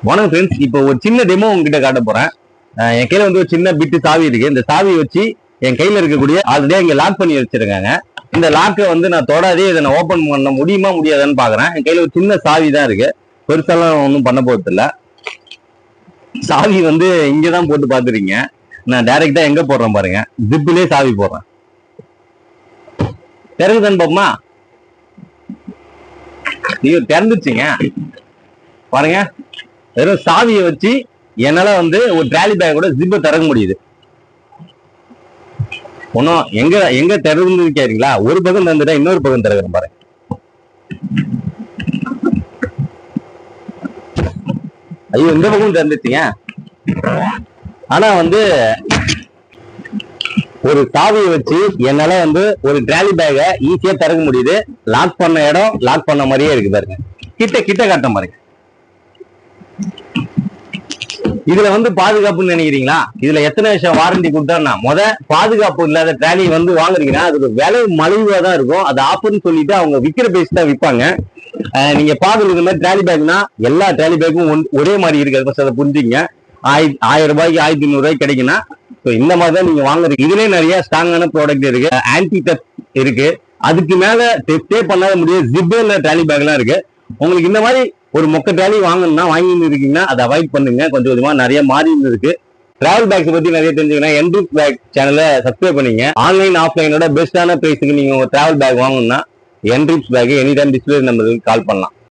வணக்கம் ஃப்ரெண்ட்ஸ். இப்போ ஒரு சின்ன டெமோ உங்ககிட்ட காட்ட போறேன். என் கையில வந்து ஒரு சின்ன பிட்டு சாவி இருக்கு. இந்த சாவியை வச்சு என் கையில இருக்கக்கூடிய ஆல்ரெடி இங்க லாக் பண்ணி வச்சிருக்காங்க. இந்த லாக்கை வந்து நான் தொடாதே இதை நான் ஓபன் பண்ண முடியுமா முடியாதான்னு பாக்குறேன். என் கையில ஒரு சின்ன சாவி தான் இருக்கு. பெருசாலாம் ஒன்றும் பண்ண போறது இல்ல. சாவி வந்து இங்கதான் போட்டு பாத்துருக்கீங்க. நான் டைரக்டா எங்க போடுறேன் பாருங்க. ஜிப்பிலே சாவி போடுறேன். திறகுதான் பாப்போமா? ஐயோ திறந்துச்சுங்க பாருங்க. வெறும் சாவியை வச்சு என்னால வந்து ஒரு ட்ராலி பேக் கூட ஜிப்பை திறக்க முடியுது. ஒன்னும் எங்க எங்க திறந்து கேறீங்களா? ஒரு பக்கம் திறந்துட்டா இன்னொரு பக்கம் திறக்கிறேன் பாருங்க. ஐயோ இந்த பக்கம் திறந்துச்சுங்க. ஆனா வந்து ஒரு சாவியை வச்சு என்னால வந்து ஒரு ட்ராலி பேக்கை ஈஸியா திறக்க முடியுது. லாக் பண்ண இடம் லாக் பண்ண மாதிரியே இருக்கு பாருங்க. கிட்ட கிட்ட காட்ட பாருங்க. இதுல வந்து பாதுகாப்புன்னு நினைக்கிறீங்களா? இதுல எத்தனை வருஷம் வாரண்டி கொடுத்தா? பாதுகாப்பு இல்லாத ட்ராலி வந்து வாங்குறீங்கன்னா அது விலை மலிவா தான் இருக்கும். அது ஆஃபர்னு சொல்லிட்டு அவங்க விற்கிற பேஸ் தான் விற்பாங்க. நீங்க பாதுகாப்பு இந்த மாதிரி ட்ராலி பேக்னா எல்லா ட்ராலி பேக்கும் ஒரே மாதிரி இருக்காது. அதை புரிஞ்சுங்க. 1000 ரூபாய்க்கு 1500 ரூபாய்க்கு கிடைக்குன்னா இந்த மாதிரி தான் நீங்க வாங்குறீங்க. இதுலயே நிறைய ஸ்ட்ராங்கான ப்ராடக்ட் இருக்கு. ஆன்டி டெஃப்ட் இருக்கு. அதுக்கு மேல டெஃப்டே பண்ணாத முடியாது ஜிப்பேல ட்ராலி பேக் எல்லாம் இருக்கு. உங்களுக்கு இந்த மாதிரி ஒரு மொக்க ட்ராலி வாங்கணும்னா வாங்கி இருக்கீங்கன்னா அதை அவாய்ட் பண்ணுங்க. கொஞ்சம் கொஞ்சமா நிறைய மாறி இருக்கு. டிராவல் பேக்ஸ் பத்தி நிறைய தெரிஞ்சுக்கணும். என்ட்ரிப்ஸ் பேக் சேனலை சப்ஸ்கிரைப் பண்ணீங்க. ஆன்லைன் ஆஃப்லைனோட பெஸ்டான பிரைஸுக்கு நீங்க உங்க டிராவல் பேக் வாங்கணும்னா என்ட்ரிப்ஸ் பேக் எனி டைம் டிஸ்பிளே நம்பருக்கு கால் பண்ணலாம்.